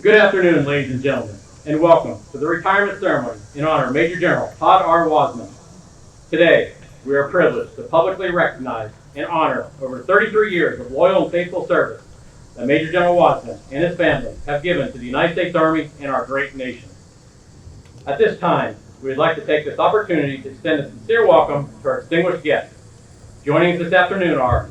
Good afternoon, ladies and gentlemen, and welcome to the retirement ceremony in honor of Major General Todd R. Wasmund. Today, we are privileged to publicly recognize and honor over 33 years of loyal and faithful service that Major General Wasmund and his family have given to the United States Army and our great nation. At this time, we would like to take this opportunity to extend a sincere welcome to our distinguished guests. Joining us this afternoon are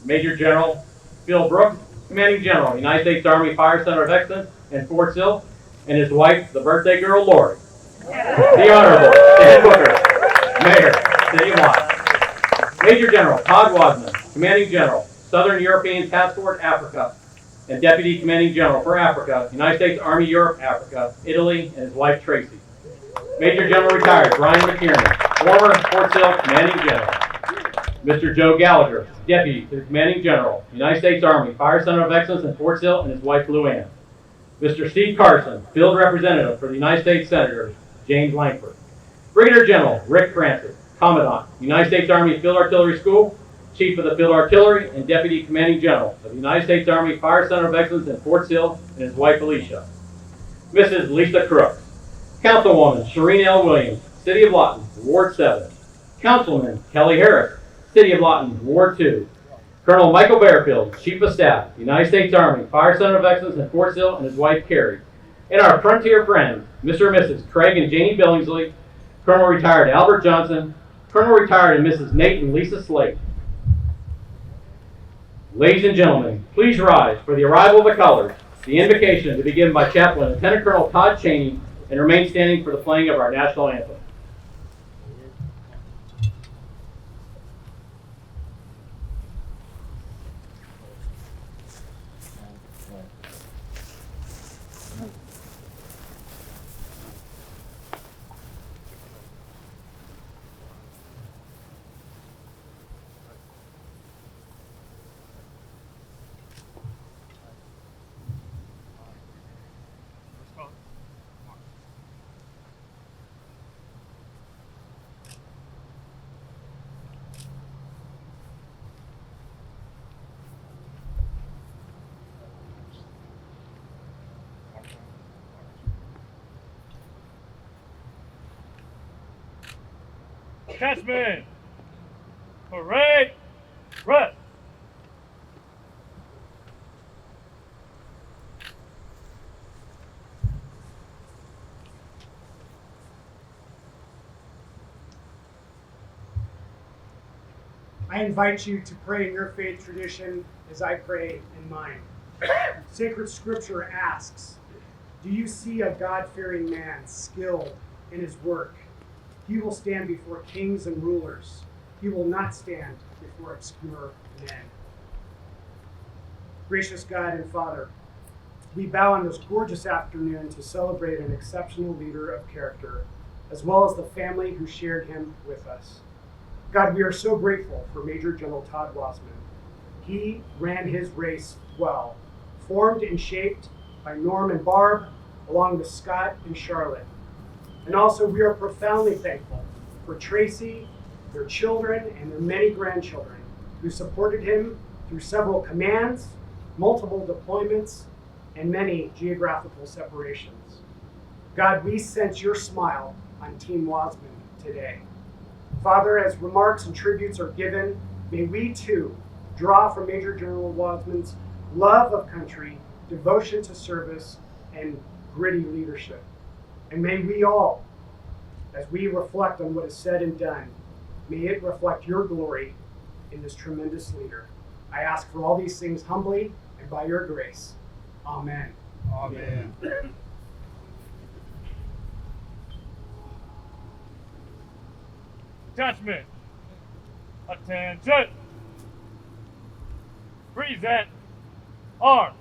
Major General Phil Brooks, Commanding General, United States Army Fire Center of Excellence in Fort Sill, and his wife, the birthday girl, Lori. The Honorable Stan Booker, Mayor, City of Watts. Major General Todd Wasmund, Commanding General, Southern European Task Force Africa, and Deputy Commanding General for Africa, United States Army Europe Africa, Italy, and his wife, Tracy. Major General Retired Brian McKiernan, former Fort Sill Commanding General. Mr. Joe Gallagher, Deputy to the Commanding General, United States Army Fire Center of Excellence in Fort Sill, and his wife, Luann. Mr. Steve Carson, Field Representative for the United States Senators, James Langford. Brigadier General Rick Francis, Commandant, United States Army Field Artillery School, Chief of the Field Artillery, and Deputy Commanding General of the United States Army Fire Center of Excellence in Fort Sill, and his wife, Alicia. Mrs. Lisa Crooks, Councilwoman Shireen L. Williams, City of Lawton, Ward 7. Councilman Kelly Harris, City of Lawton, Ward 2. Colonel Michael Bearfield, Chief of Staff, United States Army Fire Center of Excellence in Fort Sill, and his wife, Carrie. And our frontier friends, Mr. and Mrs. Craig and Janie Billingsley, Colonel Retired Albert Johnson, Colonel Retired and Mrs. Nate and Lisa Slate. Ladies and gentlemen, please rise for the arrival of the colors, the invocation to be given by Chaplain Lieutenant Colonel Todd Cheney, and remain standing for the playing of our national anthem. Attachment! Parade! Rest! I invite you to pray in your faith tradition as I pray in mine. Sacred Scripture asks, do you see a God-fearing man skilled in his work? He will stand before kings and rulers. He will not stand before obscure men. Gracious God and Father, we bow on this gorgeous afternoon to celebrate an exceptional leader of character, as well as the family who shared him with us. God, we are so grateful for Major General Todd Wasmund. He ran his race well, formed and shaped by Norm and Barb, along with Scott and Charlotte. And also, we are profoundly thankful for Tracy, their children, and their many grandchildren who supported him through several commands, multiple deployments, and many geographical separations. God, we sense your smile on Team Wasmund today. Father, as remarks and tributes are given, may we too draw from Major General Wasmund's love of country, devotion to service, and gritty leadership. And may we all, as we reflect on what is said and done, may it reflect your glory in this tremendous leader. I ask for all these things humbly and by your grace. Amen. Amen. Attachment! Attention! Present! Arms!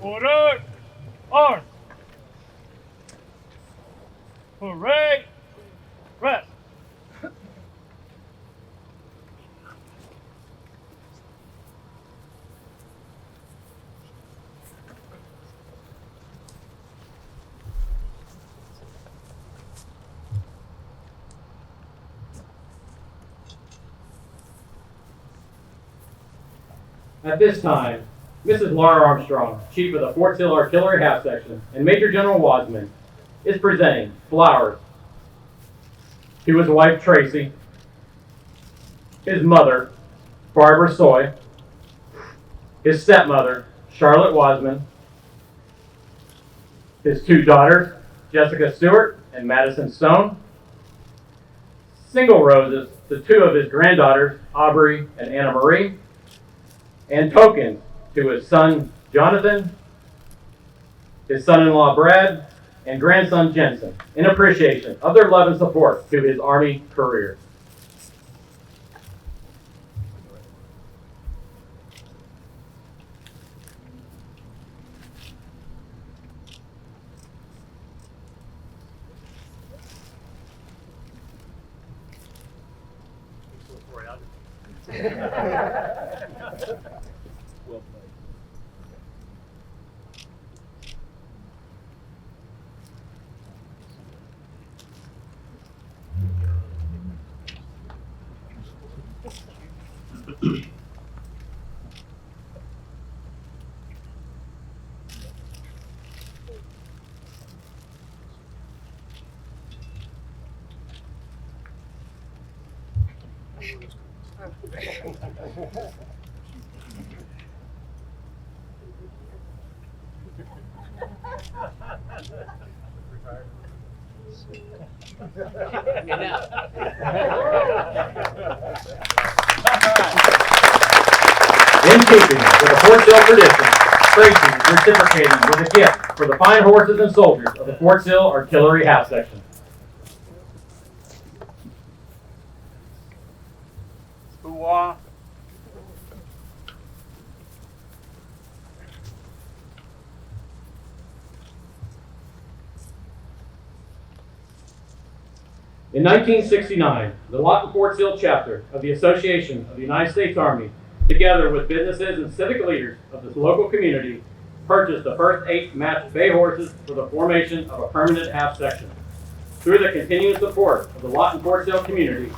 Order! Arms! Parade! Rest! At this time, Mrs. Laura Armstrong, Chief of the Fort Sill Artillery Half Section, and Major General Wasmund, is presenting flowers to his wife Tracy, his mother, Barbara Soy, his stepmother, Charlotte Wasmund, his two daughters, Jessica Stewart and Madison Stone, single roses to two of his granddaughters, Aubrey and Anna Marie, and tokens to his son Jonathan, his son-in-law Brad, and grandson Jensen, in appreciation of their love and support to his Army career. In keeping with the Fort Sill tradition, Tracy is reciprocating with a gift for the fine horses and soldiers of the Fort Sill Artillery Half Section. Hoo-wah. In 1969, the Lawton Fort Sill chapter of the Association of the United States Army, together with businesses and civic leaders of this local community, purchased the first 8 matched bay horses for the formation of a permanent half section. Through the continued support of the Lawton Fort Sill community,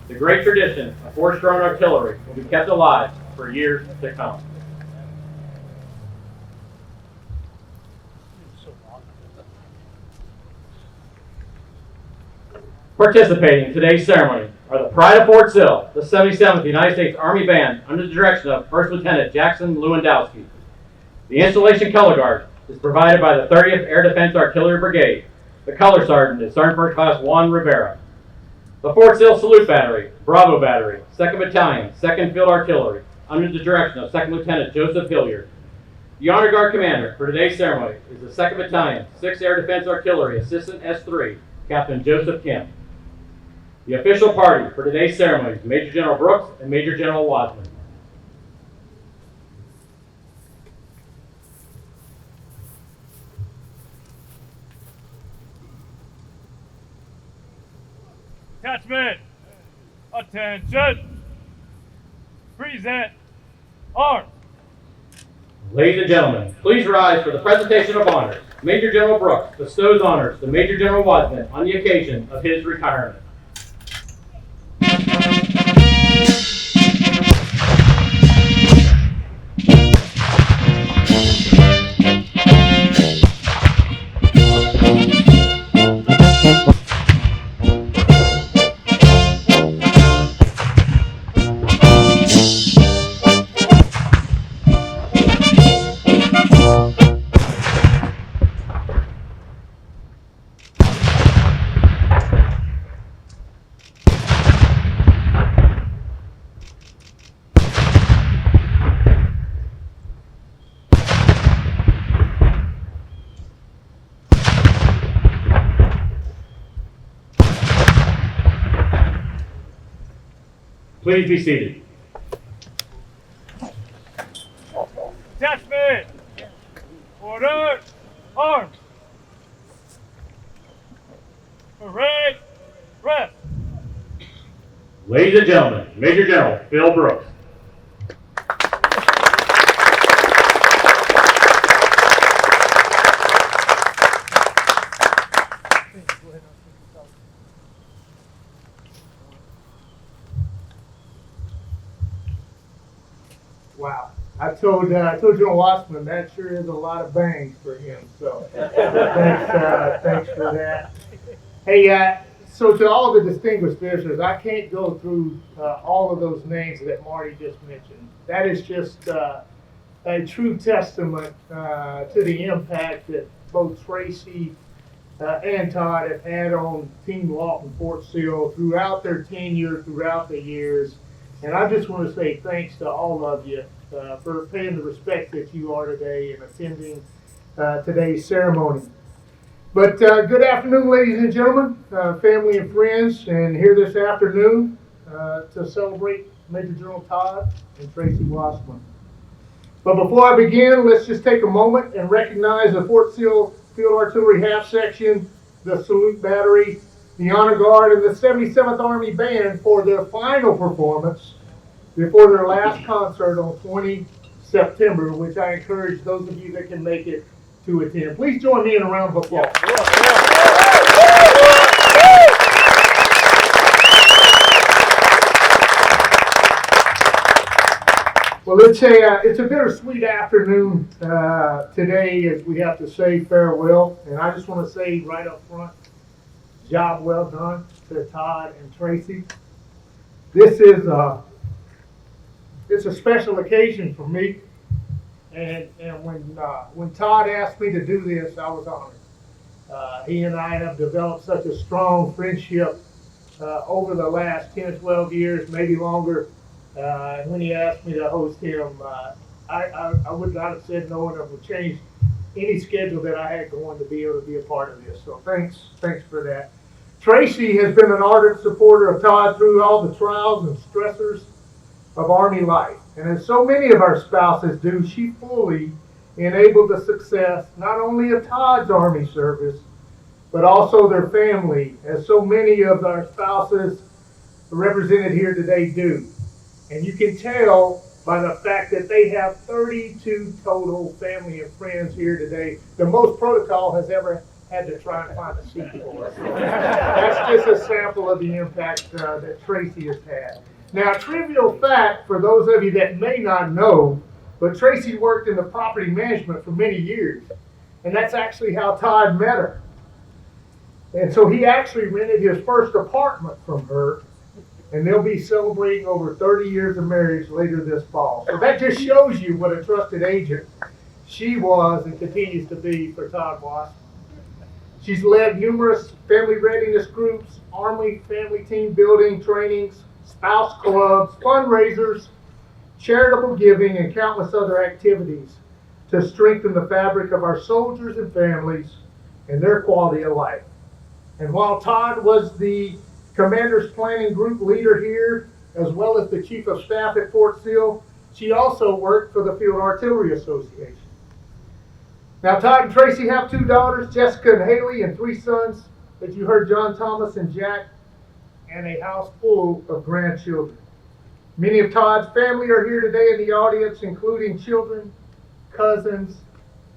the great tradition of horse-drawn artillery will be kept alive for years to come. Participating in today's ceremony are the Pride of Fort Sill, the 77th United States Army Band under the direction of First Lieutenant Jackson Lewandowski. The installation color guard is provided by the 30th Air Defense Artillery Brigade. The color sergeant is Sergeant First Class Juan Rivera. The Fort Sill Salute Battery, Bravo Battery, 2nd Battalion, 2nd Field Artillery, under the direction of 2nd Lieutenant Joseph Hilliard. The Honor Guard Commander for today's ceremony is the 2nd Battalion, 6th Air Defense Artillery Assistant S3, Captain Joseph Kim. The official party for today's ceremony is Major General Brooks and Major General Wasmund. Attachment! Attention! Present! Arms! Ladies and gentlemen, please rise for the presentation of honors. Major General Brooks bestows honors to Major General Wasmund on the occasion of his retirement. Please be seated. Attachment! Order! Arms! Parade! Rest! Ladies and gentlemen, Major General Phil Brooks. Wow. I told General Wasmund that sure is a lot of bangs for him. So thanks for that. Hey, so to all the distinguished visitors, I can't go through all of those names that Marty just mentioned. That is just a true testament to the impact that both Tracy and Todd have had on Team Lawton Fort Sill throughout their tenure, throughout the years. And I just want to say thanks to all of you for paying the respect that you are today and attending today's ceremony. But good afternoon, ladies and gentlemen, family and friends, and here this afternoon to celebrate Major General Todd and Tracy Wasmund. But before I begin, let's just take a moment and recognize the Fort Sill Field Artillery Half Section, the Salute Battery, the Honor Guard, and the 77th Army Band for their final performance before their last concert on 20 September, which I encourage those of you that can make it to attend. Please join me in a round of applause. Well, it's a bittersweet afternoon today as we have to say farewell, and I just want to say right up front, job well done to Todd and Tracy. This is it's a special occasion for me, and when Todd asked me to do this, I was honored. He and I have developed such a strong friendship over the last 10 or 12 years, maybe longer. When he asked me to host him, I would not have said no, and I would change any schedule that I had going to be able to be a part of this. So thanks for that. Tracy has been an ardent supporter of Todd through all the trials and stressors of Army life. And as so many of our spouses do, she fully enabled the success not only of Todd's Army service, but also their family, as so many of our spouses represented here today do. And you can tell by the fact that they have 32 total family and friends here today, the most protocol has ever had to try and find a seat for us. That's just a sample of the impact that Tracy has had. Now, a trivial fact for those of you that may not know, but Tracy worked in the property management for many years, and that's actually how Todd met her. And so he actually rented his first apartment from her, and they'll be celebrating over 30 years of marriage later this fall. So that just shows you what a trusted agent she was and continues to be for Todd Wasmund. She's led numerous family readiness groups, Army family team building trainings, spouse clubs, fundraisers, charitable giving, and countless other activities to strengthen the fabric of our soldiers and families and their quality of life. And while Todd was the Commander's Planning Group leader here, as well as the Chief of Staff at Fort Sill, she also worked for the Field Artillery Association. Now, Todd and Tracy have 2 daughters, Jessica and Haley, and 3 sons, as you heard, John, Thomas, and Jack, and a house full of grandchildren. Many of Todd's family are here today in the audience, including children, cousins,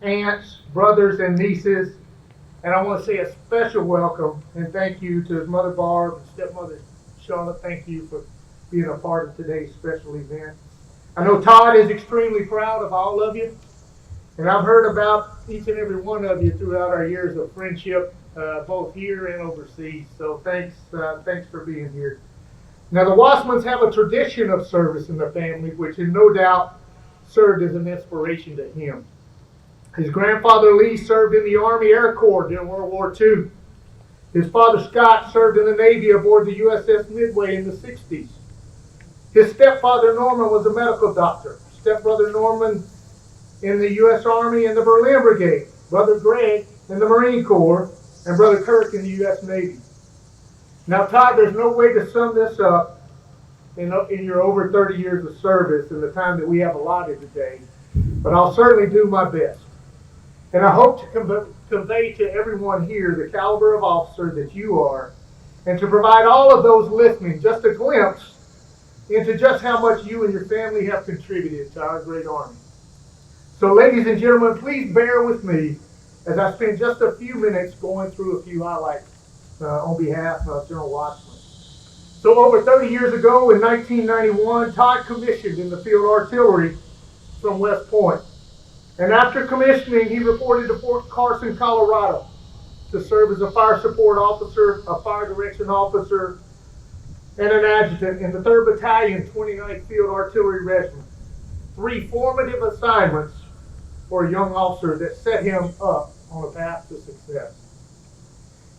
aunts, brothers, and nieces. And I want to say a special welcome and thank you to his mother Barb and stepmother Charlotte. Thank you for being a part of today's special event. I know Todd is extremely proud of all of you, and I've heard about each and every one of you throughout our years of friendship, both here and overseas. So thanks for being here. Now, the Wasmunds have a tradition of service in the family, which has no doubt served as an inspiration to him. His grandfather Lee served in the Army Air Corps during World War II. His father Scott served in the Navy aboard the USS Midway in the 60s. His stepfather Norman was a medical doctor. Stepbrother Norman in the U.S. Army and the Berlin Brigade. Brother Greg in the Marine Corps. And Brother Kirk in the U.S. Navy. Now, Todd, there's no way to sum this up in your over 30 years of service in the time that we have allotted today, but I'll certainly do my best. And I hope to convey to everyone here the caliber of officer that you are, and to provide all of those listening just a glimpse into just how much you and your family have contributed to our great Army. So ladies and gentlemen, please bear with me as I spend just a few minutes going through a few highlights on behalf of General Wasmund. So over 30 years ago in 1991, Todd commissioned in the field artillery from West Point. And after commissioning, he reported to Fort Carson, Colorado to serve as a fire support officer, a fire direction officer, and an adjutant in the 3rd Battalion, 29th Field Artillery Regiment. 3 formative assignments for a young officer that set him up on a path to success.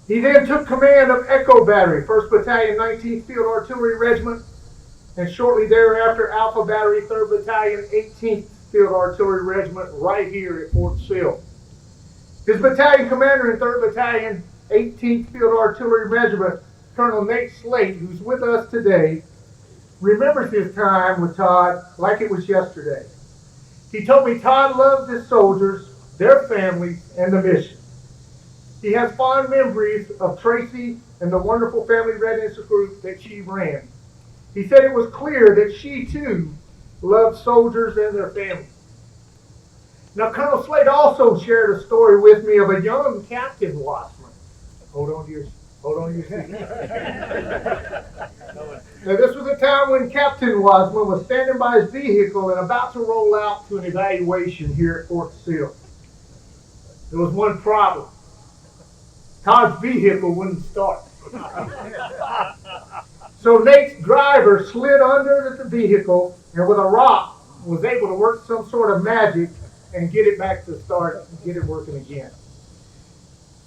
He then took command of Echo Battery, 1st Battalion, 19th Field Artillery Regiment, and shortly thereafter Alpha Battery, 3rd Battalion, 18th Field Artillery Regiment, right here at Fort Sill. His battalion commander in 3rd Battalion, 18th Field Artillery Regiment, Colonel Nate Slate, who's with us today, remembers his time with Todd like it was yesterday. He told me Todd loved his soldiers, their families, and the mission. He has fond memories of Tracy and the wonderful family readiness group that she ran. He said it was clear that she too loved soldiers and their families. Now, Colonel Slade also shared a story with me of a young Captain Wasmund. Hold on to your seat. Now, this was a time when Captain Wasmund was standing by his vehicle and about to roll out to an evaluation here at Fort Sill. There was one problem. Todd's vehicle wouldn't start. So Nate's driver slid under the vehicle and with a rock was able to work some sort of magic and get it back to start and get it working again.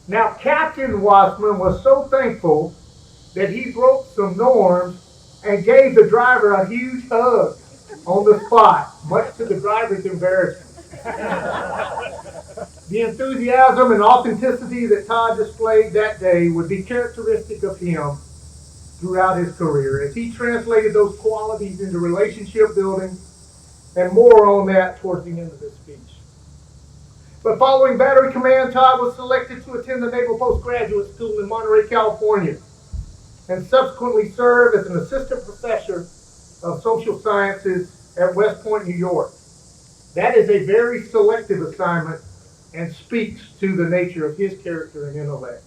Now, Captain Wasmund was so thankful that he broke some norms and gave the driver a huge hug on the spot, much to the driver's embarrassment. The enthusiasm and authenticity that Todd displayed that day would be characteristic of him throughout his career as he translated those qualities into relationship building, and more on that towards the end of this speech. But following battery command, Todd was selected to attend the Naval Postgraduate School in Monterey, California, and subsequently served as an assistant professor of social sciences at West Point, New York. That is a very selective assignment and speaks to the nature of his character and intellect.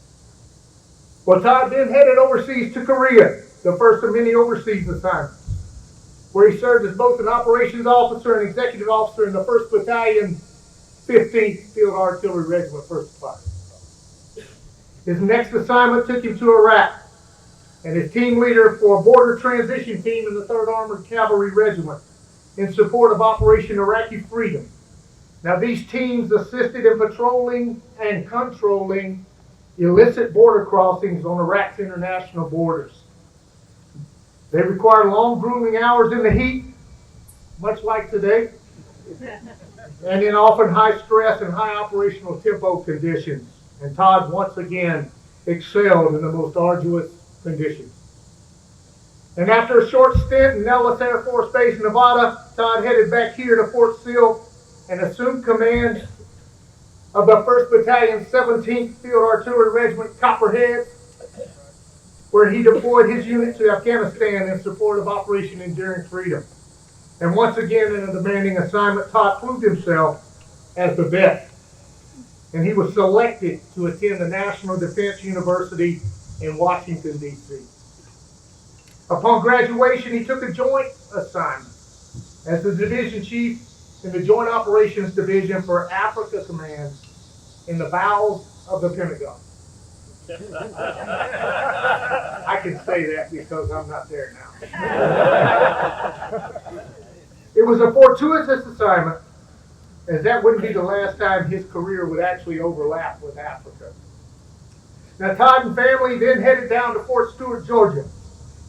Well, Todd then headed overseas to Korea, the first of many overseas assignments, where he served as both an operations officer and executive officer in the 1st Battalion, 15th Field Artillery Regiment, 1st Department. His next assignment took him to Iraq, and his team leader for a border transition team in the 3rd Armored Cavalry Regiment in support of Operation Iraqi Freedom. Now, these teams assisted in patrolling and controlling illicit border crossings on Iraq's international borders. They required long grueling hours in the heat, much like today, and in often high stress and high operational tempo conditions. And Todd once again excelled in the most arduous conditions. And after a short stint in Nellis Air Force Base, Nevada, Todd headed back here to Fort Sill and assumed command of the 1st Battalion, 17th Field Artillery Regiment, Copperhead, where he deployed his unit to Afghanistan in support of Operation Enduring Freedom. And once again, in a demanding assignment, Todd proved himself as the best. And he was selected to attend the National Defense University in Washington, D.C. Upon graduation, he took a joint assignment as the division chief in the Joint Operations Division for Africa Command in the bowels of the Pentagon. I can say that because I'm not there now. It was a fortuitous assignment, as that wouldn't be the last time his career would actually overlap with Africa. Now, Todd and family then headed down to Fort Stewart, Georgia,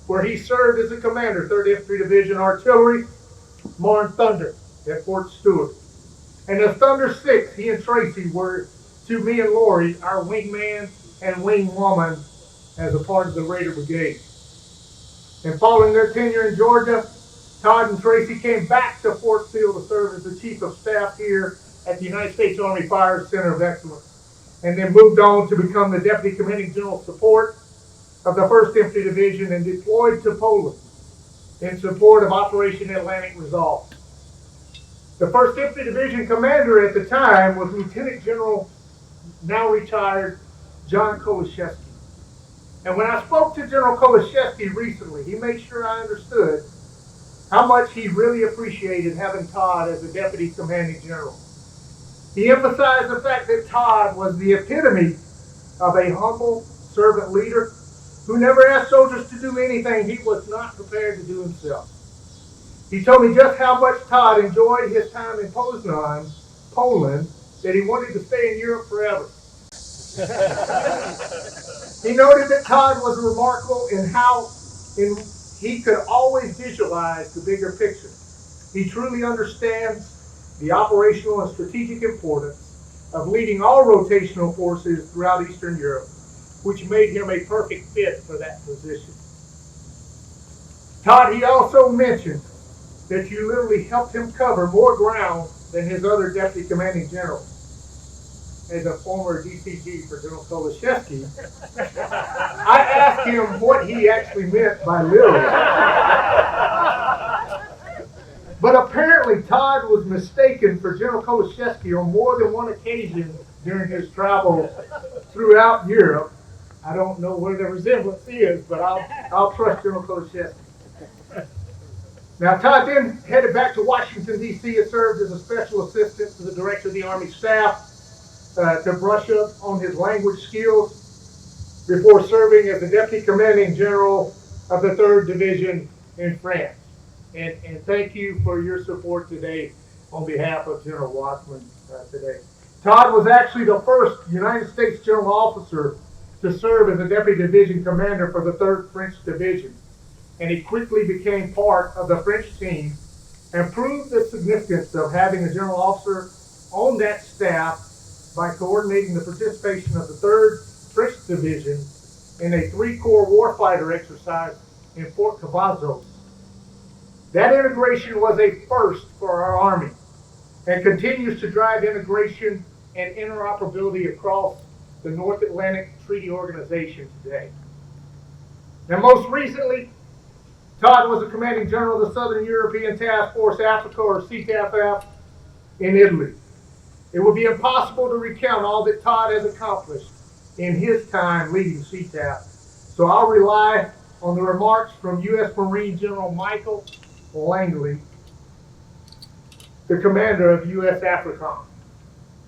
where he served as a commander, 3rd Infantry Division Artillery, Marne Thunder at Fort Stewart. And as Thunder 6, he and Tracy were, to me and Lori, our wingman and wingwoman as a part of the Raider Brigade. And following their tenure in Georgia, Todd and Tracy came back to Fort Sill to serve as the Chief of Staff here at the United States Army Fire Center of Excellence, and then moved on to become the Deputy Commanding General Support of the 1st Infantry Division and deployed to Poland in support of Operation Atlantic Resolve. The 1st Infantry Division commander at the time was Lieutenant General, now retired, John Kolashevsky. And when I spoke to General Kolashevsky recently, he made sure I understood how much he really appreciated having Todd as a Deputy Commanding General. He emphasized the fact that Todd was the epitome of a humble servant leader who never asked soldiers to do anything he was not prepared to do himself. He told me just how much Todd enjoyed his time in Poznan, Poland, that he wanted to stay in Europe forever. He noted that Todd was remarkable in how he could always visualize the bigger picture. He truly understands the operational and strategic importance of leading all rotational forces throughout Eastern Europe, which made him a perfect fit for that position. Todd, he also mentioned that you literally helped him cover more ground than his other deputy commanding generals. As a former DCG for General Kolashevsky, I asked him what he actually meant by literally. But apparently Todd was mistaken for General Kolashevsky on more than one occasion during his travel throughout Europe. I don't know where the resemblance is, but I'll trust General Kolashevsky. Now, Todd then headed back to Washington, D.C. and served as a special assistant to the Director of the Army Staff to brush up on his language skills before serving as the Deputy Commanding General of the 3rd Division in France. And thank you for your support today on behalf of General Wasmund today. Todd was actually the first United States General Officer to serve as a Deputy Division Commander for the 3rd French Division. And he quickly became part of the French team and proved the significance of having a general officer on that staff by coordinating the participation of the 3rd French Division in a 3-Corps warfighter exercise in Fort Cavazos. That integration was a first for our Army and continues to drive integration and interoperability across the North Atlantic Treaty Organization today. Now, most recently, Todd was the Commanding General of the Southern European Task Force Africa, or CTAF, in Italy. It would be impossible to recount all that Todd has accomplished in his time leading CTAF, so I'll rely on the remarks from U.S. Marine General Michael Langley, the commander of U.S. AFRICOM,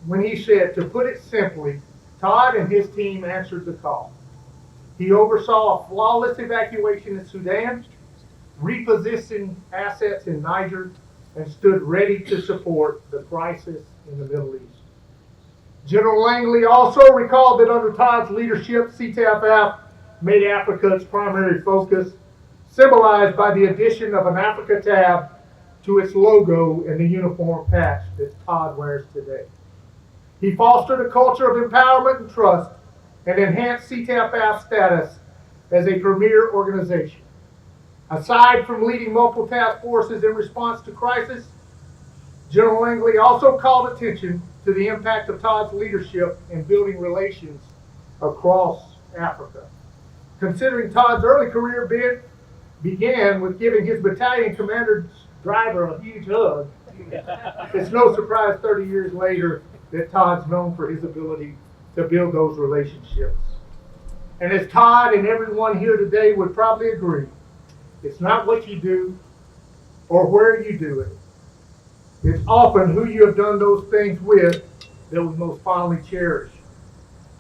when he said, to put it simply, Todd and his team answered the call. He oversaw a flawless evacuation in Sudan, repositioned assets in Niger, and stood ready to support the crisis in the Middle East. General Langley also recalled that under Todd's leadership, CTAF made Africa its primary focus, symbolized by the addition of an Africa tab to its logo and the uniform patch that Todd wears today. He fostered a culture of empowerment and trust and enhanced CTAF's status as a premier organization. Aside from leading multiple task forces in response to crisis, General Langley also called attention to the impact of Todd's leadership in building relations across Africa. Considering Todd's early career began with giving his battalion commander's driver a huge hug, it's no surprise 30 years later that Todd's known for his ability to build those relationships. And as Todd and everyone here today would probably agree, it's not what you do or where you do it. It's often who you have done those things with that we most fondly cherish.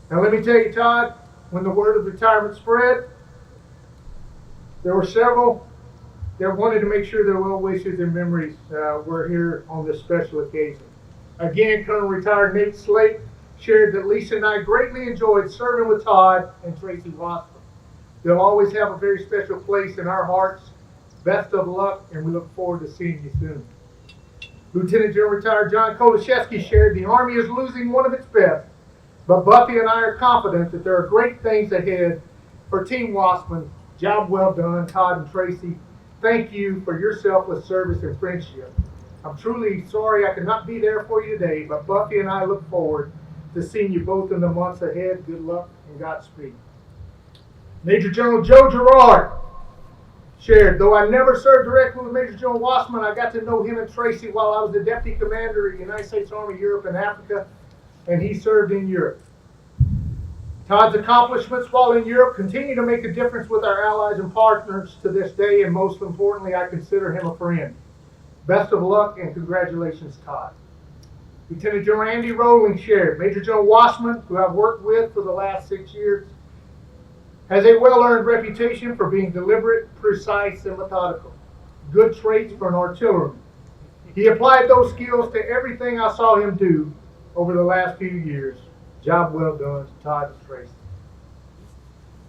Now let me tell you, Todd, when the word of retirement spread, there were several that wanted to make sure their well wishes and memories were here on this special occasion. Again, Colonel Retired Nate Slate shared that Lisa and I greatly enjoyed serving with Todd and Tracy Wasmund. They'll always have a very special place in our hearts. Best of luck, and we look forward to seeing you soon. Lieutenant General Retired John Kolashevsky shared the Army is losing one of its best, but Buffy and I are confident that there are great things ahead for Team Wasmund. Job well done, Todd and Tracy. Thank you for your selfless service and friendship. I'm truly sorry I could not be there for you today, but Buffy and I look forward to seeing you both in the months ahead. Good luck and Godspeed. Major General Joe Gerard shared, though I never served directly with Major General Wasmund, I got to know him and Tracy while I was the Deputy Commander of the United States Army Europe and Africa, and he served in Europe. Todd's accomplishments while in Europe continue to make a difference with our allies and partners to this day, and most importantly, I consider him a friend. Best of luck and congratulations, Todd. Lieutenant General Andy Rowling shared, Major General Wasmund, who I've worked with for the last 6 years, has a well-earned reputation for being deliberate, precise, and methodical. Good traits for an artilleryman. He applied those skills to everything I saw him do over the last few years. Job well done, Todd and Tracy.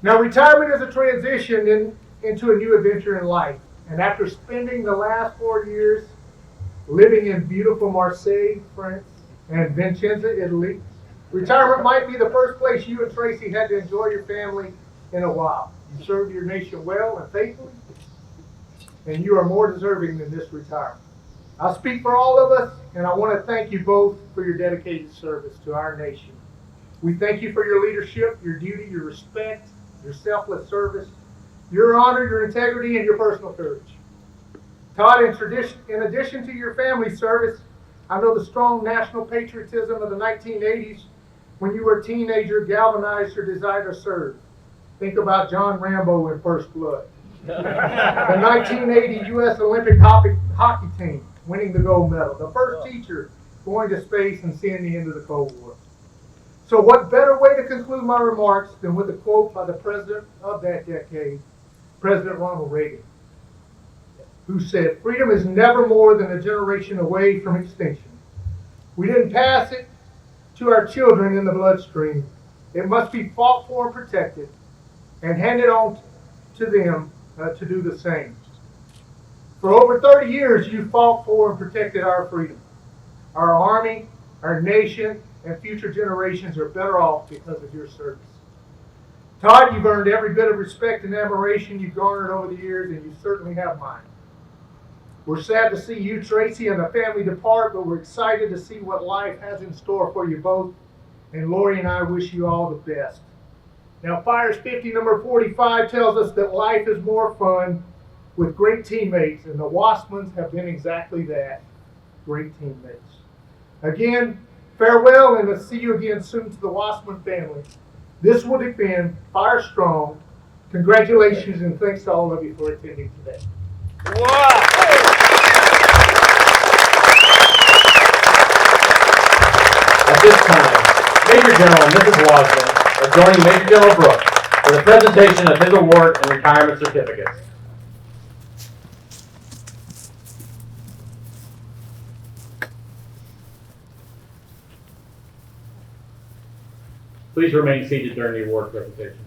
Now, retirement is a transition into a new adventure in life. And after spending the last 4 years living in beautiful Marseille, France, and Vicenza, Italy, retirement might be the first place you and Tracy had to enjoy your family in a while. You served your nation well and faithfully, and you are more deserving than this retirement. I speak for all of us, and I want to thank you both for your dedicated service to our nation. We thank you for your leadership, your duty, your respect, your selfless service, your honor, your integrity, and your personal courage. Todd, in addition to your family service, I know the strong national patriotism of the 1980s when you were a teenager galvanized your desire to serve. Think about John Rambo in First Blood. The 1980 U.S. Olympic hockey team winning the gold medal. The first teacher going to space and seeing the end of the Cold War. So what better way to conclude my remarks than with a quote by the president of that decade, President Ronald Reagan, who said, "Freedom is never more than a generation away from extinction. We didn't pass it to our children in the bloodstream. It must be fought for and protected and handed on to them to do the same." For over 30 years, you fought for and protected our freedom. Our Army, our nation, and future generations are better off because of your service. Todd, you've earned every bit of respect and admiration you've garnered over the years, and you certainly have mine. We're sad to see you, Tracy, and the family depart, but we're excited to see what life has in store for you both, and Lori and I wish you all the best. Now, Fires 50, number 45 tells us that life is more fun with great teammates, and the Wasmunds have been exactly that, great teammates. Again, farewell, and let's see you again soon to the Wasmund family. This will defend Fire Strong. Congratulations, and thanks to all of you for attending today. Wow! At this time, Major General and Mrs. Wasmund are joining Major General Brooks for the presentation of his award and retirement certificates. Please remain seated during the award presentation.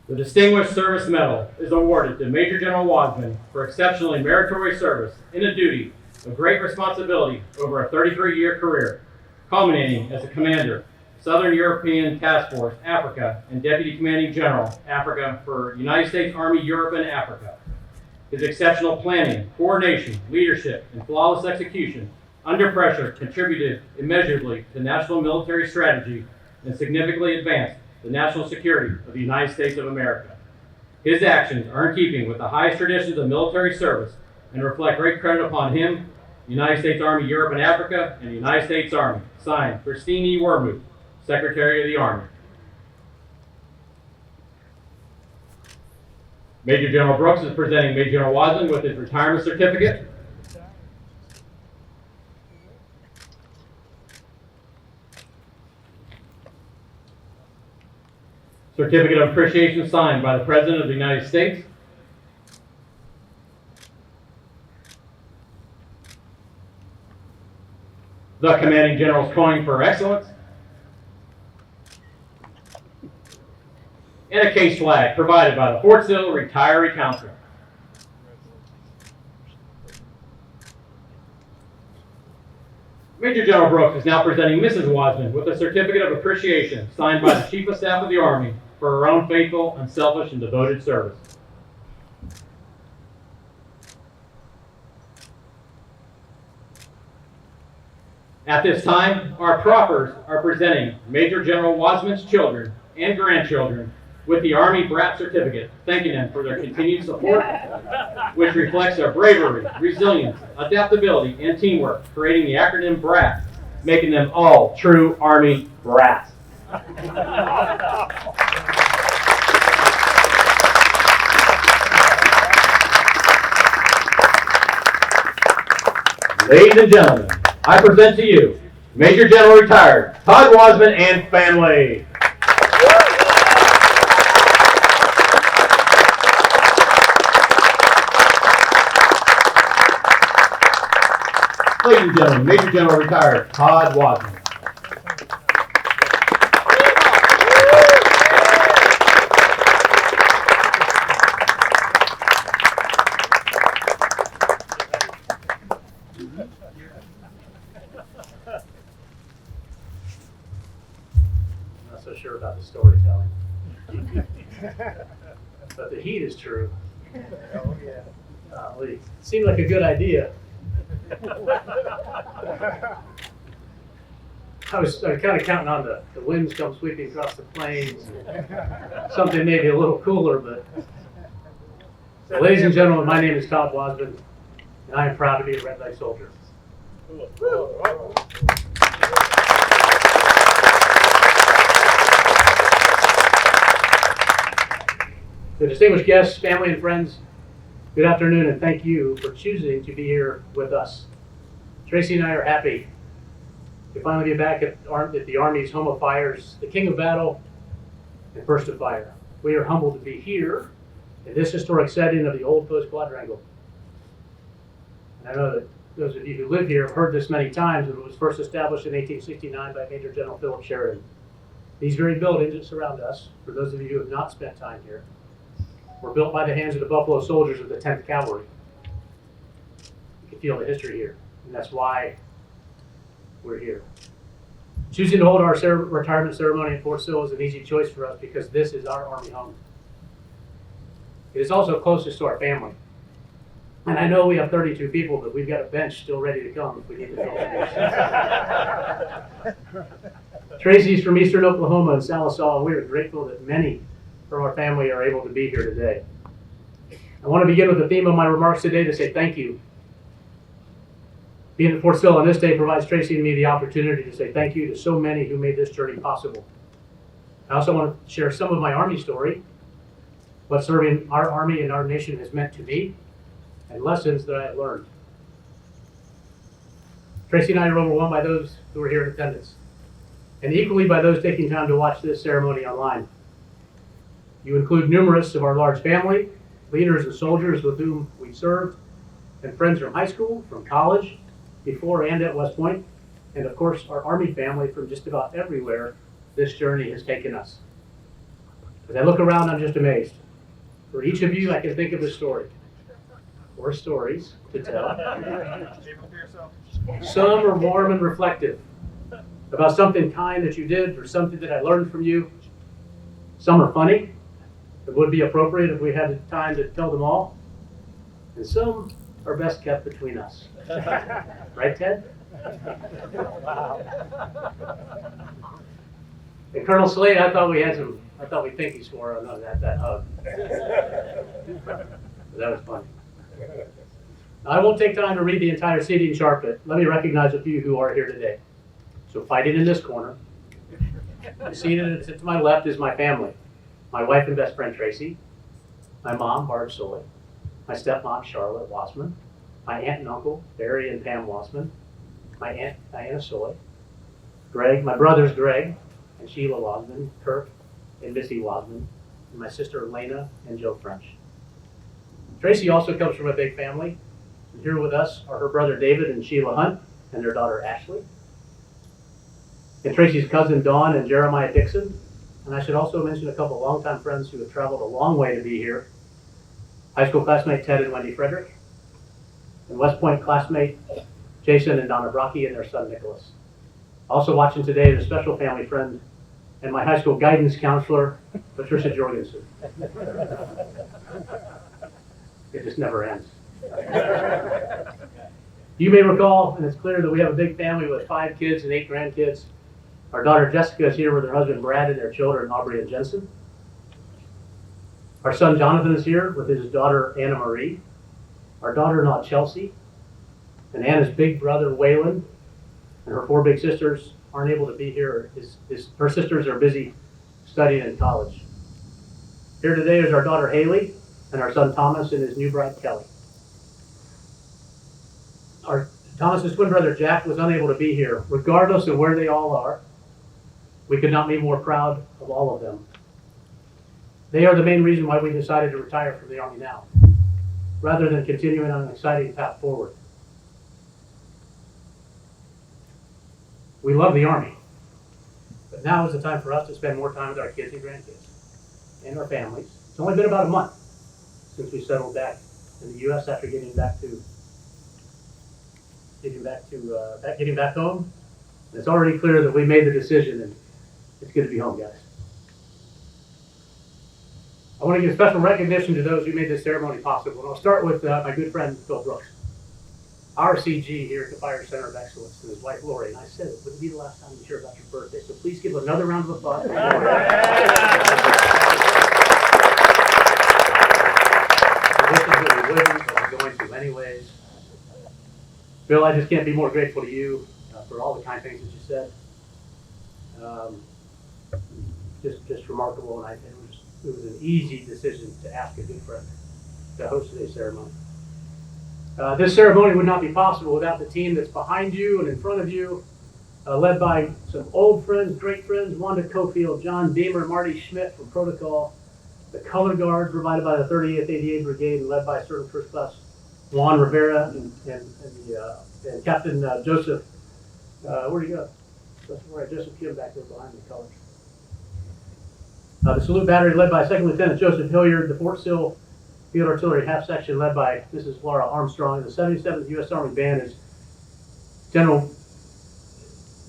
The Distinguished Service Medal is awarded to Major General Wasmund for exceptionally meritorious service in a duty of great responsibility over a 33-year career, culminating as a commander, Southern European Task Force, Africa, and Deputy Commanding General, Africa, for United States Army Europe and Africa. His exceptional planning, coordination, leadership, and flawless execution under pressure contributed immeasurably to national military strategy and significantly advanced the national security of the United States of America. His actions are in keeping with the highest traditions of military service and reflect great credit upon him, the United States Army Europe and Africa, and the United States Army. Signed, Christine E. Wormuth, Secretary of the Army. Major General Brooks is presenting Major General Wasmund with his retirement certificate. Certificate of Appreciation signed by the President of the United States. The Commanding General's coin for excellence. And a case flag provided by the Fort Sill Retiree Council. Major General Brooks is now presenting Mrs. Wasmund with a certificate of appreciation signed by the Chief of Staff of the Army for her own faithful, unselfish, and devoted service. At this time, our proffers are presenting Major General Wasmund's children and grandchildren with the Army Brat Certificate, thanking them for their continued support, which reflects their bravery, resilience, adaptability, and teamwork, creating the acronym BRAT, making them all true Army brats. Ladies and gentlemen, I present to you Major General Retired Todd Wasmund and family. Ladies and gentlemen, Major General Retired Todd Wasmund. Not so sure about the storytelling. But the heat is true. It seemed like a good idea. I was kind of counting on the winds come sweeping across the plains. Something maybe a little cooler, but. Ladies and gentlemen, my name is Todd Wasmund, and I am proud to be a Red Light Soldier. The distinguished guests, family, and friends, good afternoon, and thank you for choosing to be here with us. Tracy and I are happy to finally be back at the Army's home of fires, the king of battle, and first of fire. We are humbled to be here in this historic setting of the Old Post Quadrangle. And I know that those of you who live here have heard this many times. It was first established in 1869 by Major General Philip Sheridan. These very buildings that surround us, for those of you who have not spent time here, were built by the hands of the Buffalo Soldiers of the 10th Cavalry. You can feel the history here, and that's why we're here. Choosing to hold our retirement ceremony in Fort Sill is an easy choice for us because this is our Army home. It is also closest to our family. And I know we have 32 people, but we've got a bench still ready to come if we need to fill it. Tracy's from Eastern Oklahoma and Salisaw, and we are grateful that many from our family are able to be here today. I want to begin with the theme of my remarks today to say thank you. Being at Fort Sill on this day provides Tracy and me the opportunity to say thank you to so many who made this journey possible. I also want to share some of my Army story, what serving our Army and our nation has meant to me, and lessons that I have learned. Tracy and I are overwhelmed by those who are here in attendance, and equally by those taking time to watch this ceremony online. You include numerous of our large family, leaders and soldiers with whom we served, and friends from high school, from college, before and at West Point, and of course our Army family from just about everywhere this journey has taken us. As I look around, I'm just amazed. For each of you, I can think of a story, or stories to tell. Some are warm and reflective, about something kind that you did or something that I learned from you. Some are funny. It would be appropriate if we had the time to tell them all. And some are best kept between us. Right, Ted? And Colonel Slade, I thought we pinky swore on that hug. That was funny. I won't take time to read the entire seating chart, but let me recognize a few who are here today. So fighting in this corner, seated to my left is my family. My wife and best friend, Tracy. My mom, Barb Soy. My stepmom, Charlotte Wasmund. My aunt and uncle, Barry and Pam Wasmund. My aunt, Diana Soy. Greg, my brothers, Greg and Sheila Wasmund, Kirk and Missy Wasmund. And my sister, Elena and Joe French. Tracy also comes from a big family. And here with us are her brother, David and Sheila Hunt, and their daughter, Ashley. And Tracy's cousin, Dawn and Jeremiah Dixon. And I should also mention a couple of longtime friends who have traveled a long way to be here. High school classmate Ted and Wendy Frederick. And West Point classmate Jason and Donna Brocky and their son Nicholas. Also watching today is a special family friend and my high school guidance counselor, Patricia Jorgensen. It just never ends. You may recall, and it's clear that we have a big family with 5 kids and 8 grandkids. Our daughter Jessica is here with her husband Brad and their children Aubrey and Jensen. Our son Jonathan is here with his daughter Anna Marie. Our daughter-in-law Chelsea. And Anna's big brother Waylon and her 4 big sisters aren't able to be here. Her sisters are busy studying in college. Here today is our daughter Haley and our son Thomas and his new bride Kelly. Our Thomas's twin brother Jack was unable to be here. Regardless of where they all are, we could not be more proud of all of them. They are the main reason why we decided to retire from the Army now, rather than continuing on an exciting path forward. We love the Army, but now is the time for us to spend more time with our kids and grandkids and our families. It's only been about a month since we settled back in the U.S. after getting back home. And it's already clear that we made the decision, and it's good to be home, guys. I want to give special recognition to those who made this ceremony possible, and I'll start with my good friend Phil Brooks, RCG here at the Fire Center of Excellence, and his wife Lori. And I said it wouldn't be the last time you hear about your birthday, so please give another round of applause. We wouldn't, but we're going to anyways. Bill, I just can't be more grateful to you for all the kind things that you said. Just remarkable, and it was an easy decision to ask a good friend to host today's ceremony. This ceremony would not be possible without the team that's behind you and in front of you, led by some old friends, great friends, Wanda Cofield, John Beamer, Marty Schmidt from Protocol, the color guard provided by the 38th ADA Brigade, led by Sergeant First Class Juan Rivera and Captain Joseph, where'd he go? Joseph Kim back there behind the colors. The salute battery led by Second Lieutenant Joseph Hilliard, the Fort Sill Field Artillery Half Section led by Mrs. Laura Armstrong, and the 77th U.S. Army Band is General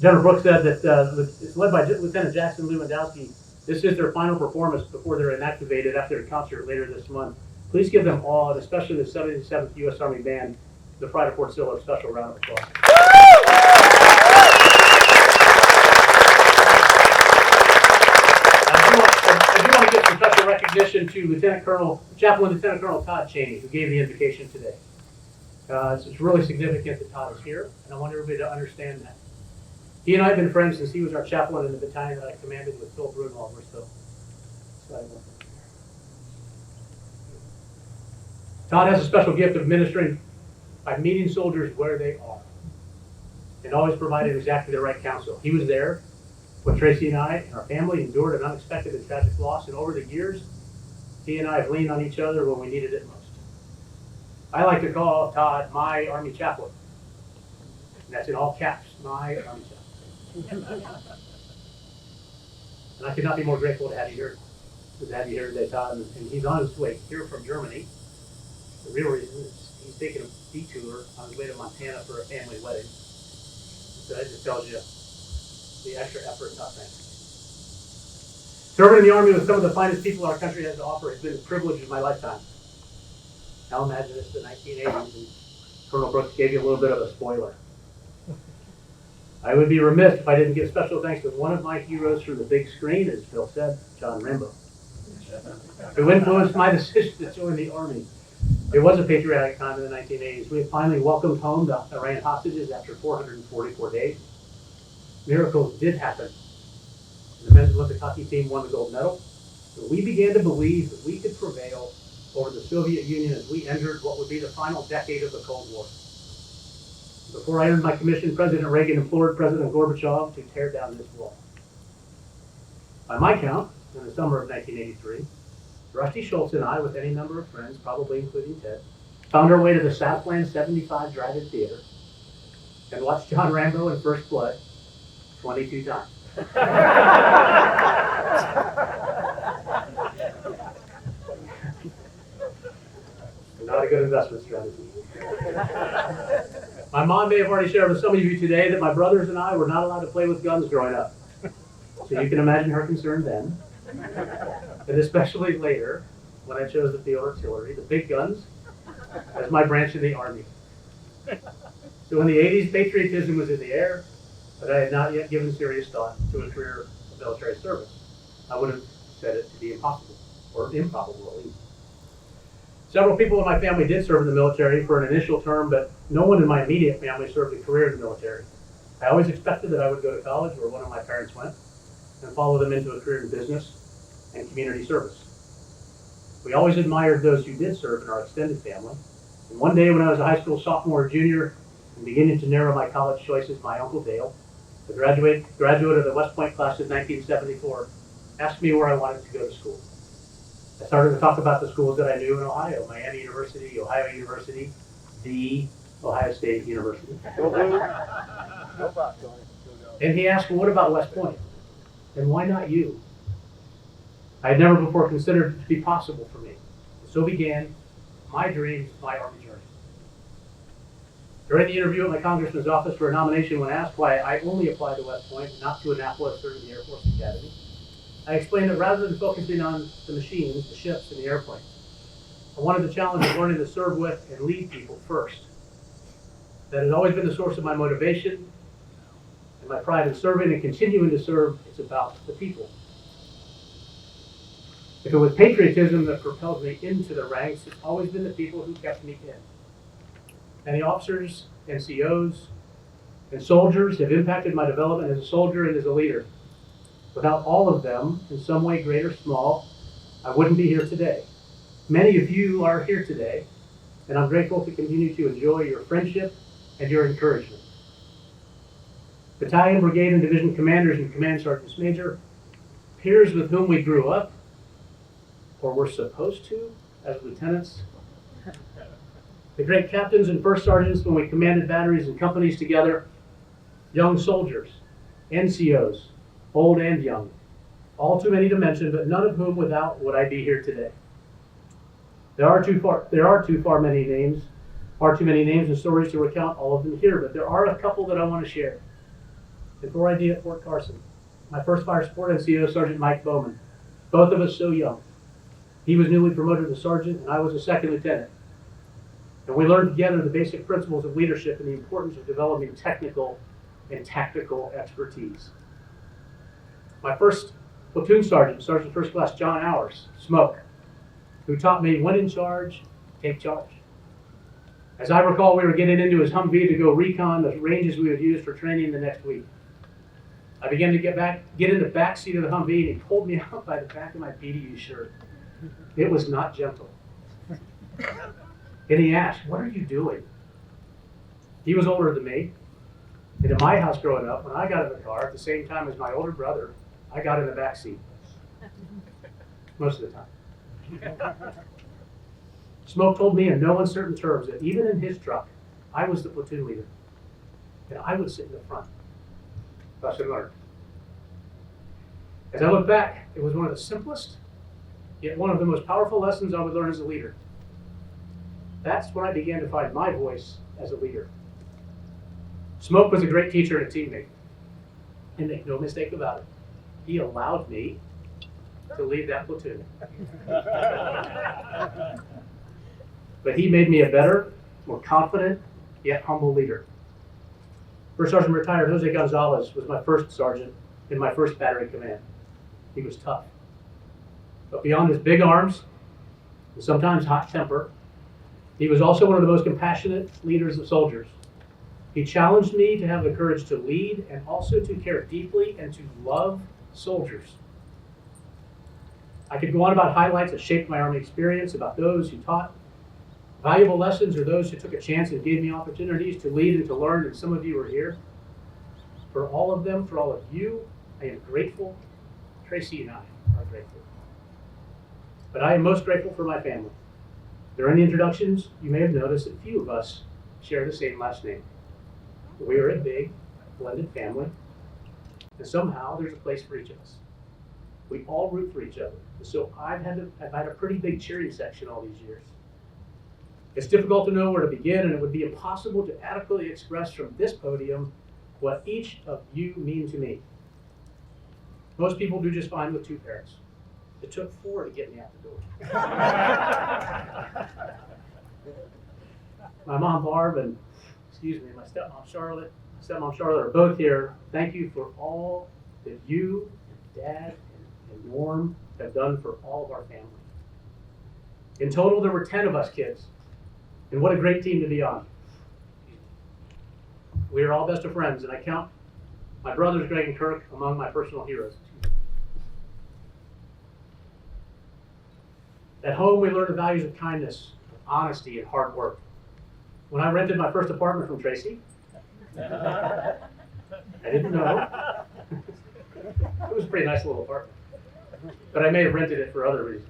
Brooks said that it's led by Lieutenant Jackson Lewandowski. This is their final performance before they're inactivated after a concert later this month. Please give them all, and especially the 77th U.S. Army Band, the Pride of Fort Sill, a special round of applause. I do want to give some special recognition to Chaplain Lieutenant Colonel Todd Cheney, who gave the invocation today. It's really significant that Todd is here, and I want everybody to understand that. He and I have been friends since he was our chaplain in the battalion that I commanded with Phil Brunwald. Todd has a special gift of ministering by meeting soldiers where they are and always providing exactly the right counsel. He was there when Tracy and I and our family endured an unexpected and tragic loss, and over the years, he and I have leaned on each other when we needed it most. I like to call Todd my Army chaplain, and that's in all caps, my Army chaplain. And I could not be more grateful to have you here today, Todd. And he's on his way here from Germany. The real reason is he's taking a detour on his way to Montana for a family wedding. So that just tells you the extra effort Todd makes. Serving in the Army with some of the finest people our country has to offer has been a privilege of my lifetime. Now imagine it's the 1980s and Colonel Brooks gave you a little bit of a spoiler. I would be remiss if I didn't give special thanks to one of my heroes from the big screen, as Phil said, John Rambo, who influenced my decision to join the Army. It was a patriotic time in the 1980s. We had finally welcomed home the Iran hostages after 444 days. Miracles did happen. The men's Olympic hockey team won the gold medal. And we began to believe that we could prevail over the Soviet Union as we entered what would be the final decade of the Cold War. Before I earned my commission, President Reagan implored President Gorbachev to tear down this wall. By my count, in the summer of 1983, Rusty Schultz and I, with any number of friends, probably including Ted, found our way to the Southland 75 Drive-In Theater and watched John Rambo in First Blood 22 times. Not a good investment strategy. My mom may have already shared with some of you today that my brothers and I were not allowed to play with guns growing up. So you can imagine her concern then, and especially later when I chose the field artillery, the big guns, as my branch in the Army. So in the 80s, patriotism was in the air, but I had not yet given serious thought to a career of military service. I would have said it to be impossible, or improbable at least. Several people in my family did serve in the military for an initial term, but no one in my immediate family served a career in the military. I always expected that I would go to college where one of my parents went and follow them into a career in business and community service. We always admired those who did serve in our extended family. And one day when I was a high school sophomore or junior and beginning to narrow my college choices, my Uncle Dale, the graduate of the West Point class of 1974, asked me where I wanted to go to school. I started to talk about the schools that I knew in Ohio: Miami University, Ohio University, the Ohio State University. And he asked, well, what about West Point? And why not you? I had never before considered it to be possible for me. So began my dreams, my Army journey. During the interview at my congressman's office for a nomination, when asked why I only applied to West Point, not to Annapolis or to the Air Force Academy, I explained that rather than focusing on the machines, the ships, and the airplanes, I wanted the challenge of learning to serve with and lead people first. That has always been the source of my motivation and my pride in serving and continuing to serve. It's about the people. If it was patriotism that propelled me into the ranks, it's always been the people who kept me in. Many officers, NCOs, and soldiers have impacted my development as a soldier and as a leader. Without all of them, in some way, great or small, I wouldn't be here today. Many of you are here today, and I'm grateful to continue to enjoy your friendship and your encouragement. Battalion, brigade, and division commanders and command sergeants major, peers with whom we grew up, or were supposed to, as lieutenants. The great captains and first sergeants when we commanded batteries and companies together, young soldiers, NCOs, old and young, all too many to mention, but none of whom without would I be here today. There are too many names and stories to recount all of them here, but there are a couple that I want to share. Before I did at Fort Carson, my first fire support NCO, Sergeant Mike Bowman, both of us so young. He was newly promoted to sergeant, and I was a second lieutenant. And we learned together the basic principles of leadership and the importance of developing technical and tactical expertise. My first platoon sergeant, Sergeant First Class John Hours, Smoke, who taught me when in charge, take charge. As I recall, we were getting into his Humvee to go recon the ranges we would use for training the next week. I began to get in the back seat of the Humvee, and he pulled me out by the back of my BDU shirt. It was not gentle. And he asked, "What are you doing?" He was older than me. And in my house growing up, when I got in the car at the same time as my older brother, I got in the back seat. Most of the time. Smoke told me in no uncertain terms that even in his truck, I was the platoon leader. And I would sit in the front. Lesson learned. As I look back, it was one of the simplest, yet one of the most powerful lessons I would learn as a leader. That's when I began to find my voice as a leader. Smoke was a great teacher and a teammate. And make no mistake about it, he allowed me to lead that platoon. But he made me a better, more confident, yet humble leader. First Sergeant retired Jose Gonzalez was my first sergeant in my first battery command. He was tough. But beyond his big arms and sometimes hot temper, he was also one of the most compassionate leaders of soldiers. He challenged me to have the courage to lead and also to care deeply and to love soldiers. I could go on about highlights that shaped my Army experience, about those who taught valuable lessons or those who took a chance and gave me opportunities to lead and to learn, and some of you are here. For all of them, for all of you, I am grateful. Tracy and I are grateful. But I am most grateful for my family. During the introductions, you may have noticed that few of us share the same last name. We are a big, blended family, and somehow there's a place for each of us. We all root for each other. So I've had a pretty big cheering section all these years. It's difficult to know where to begin, and it would be impossible to adequately express from this podium what each of you mean to me. Most people do just fine with two parents. It took 4 to get me out the door. My mom, Barb, and my stepmom Charlotte are both here. Thank you for all that you and Dad and Norm have done for all of our family. In total, there were 10 of us kids, and what a great team to be on. We are all best of friends, and I count my brothers Greg and Kirk among my personal heroes. At home, we learned the values of kindness, honesty, and hard work. When I rented my first apartment from Tracy, I didn't know. It was a pretty nice little apartment, but I may have rented it for other reasons.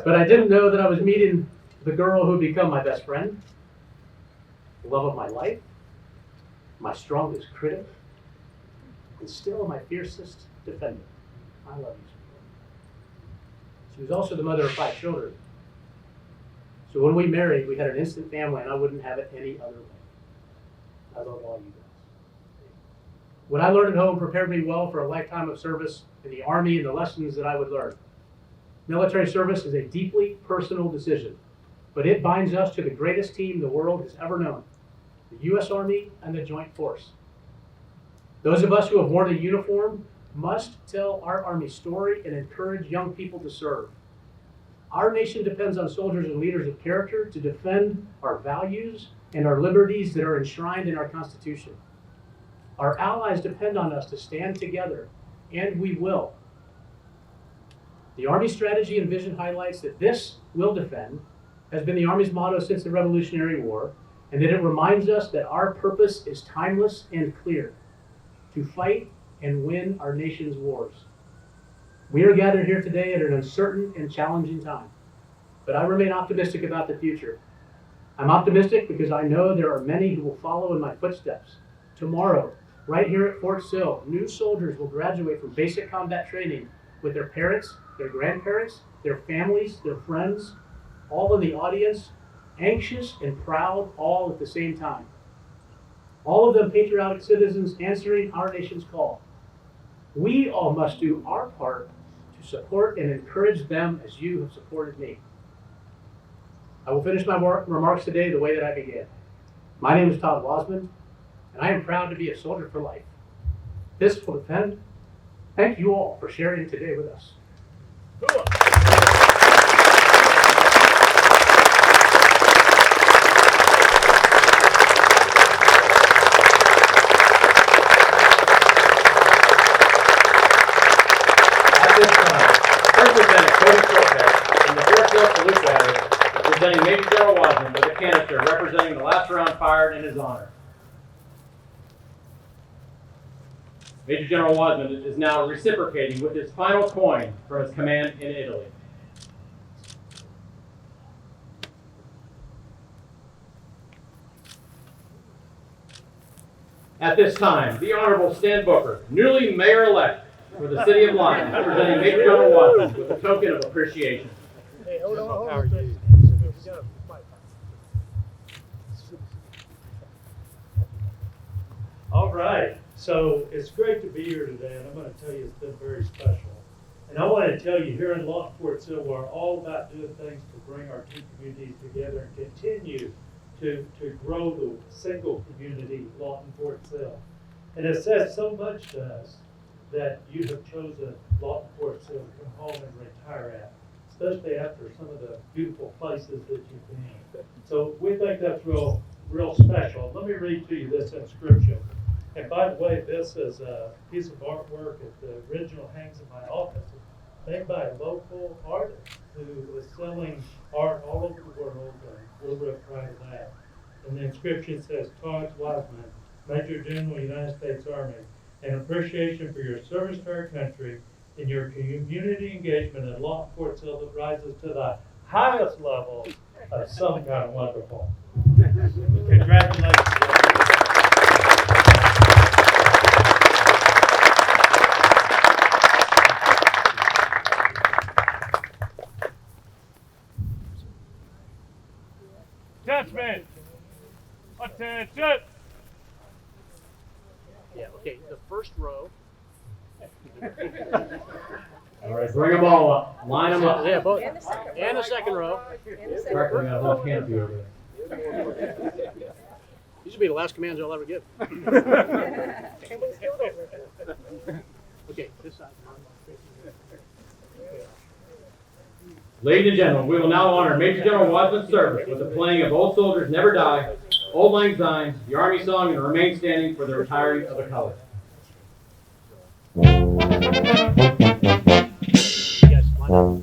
But I didn't know that I was meeting the girl who would become my best friend, the love of my life, my strongest critic, and still my fiercest defender. I love you. She was also the mother of 5 children. So when we married, we had an instant family, and I wouldn't have it any other way. I love all you guys. What I learned at home prepared me well for a lifetime of service in the Army and the lessons that I would learn. Military service is a deeply personal decision, but it binds us to the greatest team the world has ever known, the U.S. Army and the Joint Force. Those of us who have worn a uniform must tell our Army story and encourage young people to serve. Our nation depends on soldiers and leaders of character to defend our values and our liberties that are enshrined in our Constitution. Our allies depend on us to stand together, and we will. The Army strategy and vision highlights that this will defend has been the Army's motto since the Revolutionary War, and that it reminds us that our purpose is timeless and clear: to fight and win our nation's wars. We are gathered here today at an uncertain and challenging time, but I remain optimistic about the future. I'm optimistic because I know there are many who will follow in my footsteps. Tomorrow, right here at Fort Sill, new soldiers will graduate from basic combat training with their parents, their grandparents, their families, their friends, all in the audience, anxious and proud all at the same time. All of them patriotic citizens answering our nation's call. We all must do our part to support and encourage them as you have supported me. I will finish my remarks today the way that I began. My name is Todd Wasmund, and I am proud to be a soldier for life. This will defend. Thank you all for sharing today with us. At this time, First Lieutenant Cody Cortez from the Fort Sill Salute Battery is presenting Major General Wasmund with a canister representing the last round fired in his honor. Major General Wasmund is now reciprocating with his final coin from his command in Italy. At this time, the Honorable Stan Booker, newly mayor-elect for the City of Lyons, presenting Major General Wasmund with a token of appreciation. Hey, hold on. All right, so it's great to be here today, and I'm going to tell you it's been very special. And I want to tell you, here in Lawton Fort Sill, we're all about doing things to bring our two communities together and continue to grow the single community, Lawton Fort Sill. And it says so much to us that you have chosen Lawton Fort Sill to come home and retire at, especially after some of the beautiful places that you've been. So we think that's real special. Let me read to you this inscription. And by the way, this is a piece of artwork. The original hangs in my office. It's made by a local artist who was selling art all over the world. We're real proud of that. And the inscription says, Todd Wasmund, Major General, United States Army, an appreciation for your service to our country and your community engagement at Lawton Fort Sill that rises to the highest level of some kind of wonderful. Congratulations. Judgment! Attention! Yeah, okay, the first row. All right, bring them all up. Line them up. Yeah, both. And the second row. Correct, we got a whole canopy over there. These will be the last commands I'll ever give. Okay, this side. Ladies and gentlemen, we will now honor Major General Wasmund's service with the playing of Old Soldiers Never Die, Old Lang Syne, the Army Song, and Remain Standing for the retiring of the colors. Yes, line up.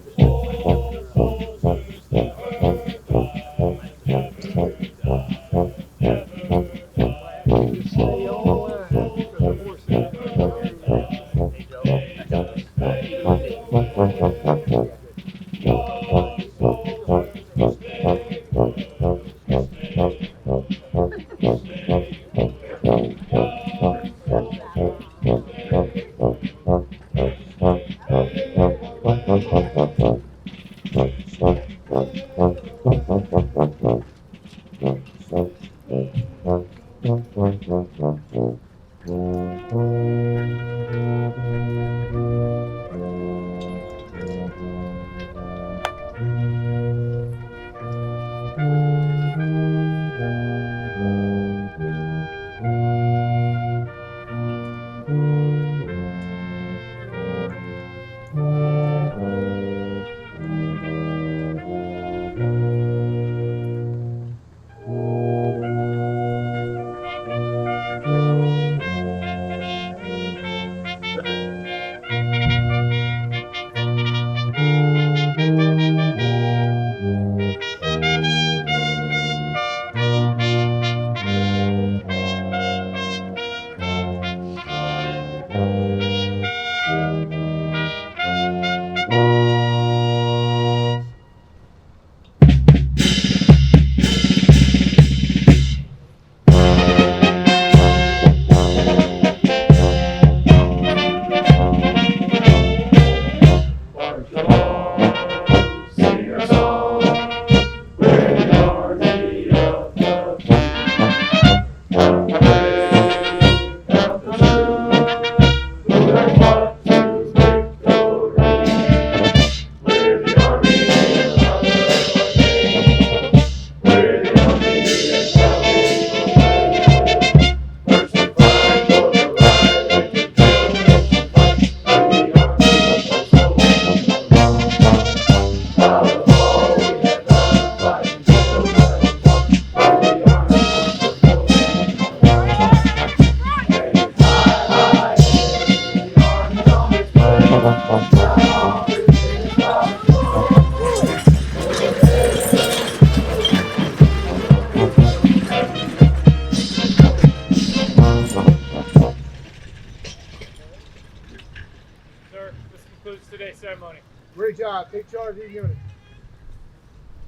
Sir, this concludes today's ceremony. Great job. Take charge of your unit.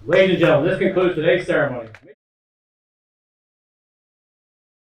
Ladies and gentlemen, this concludes today's ceremony.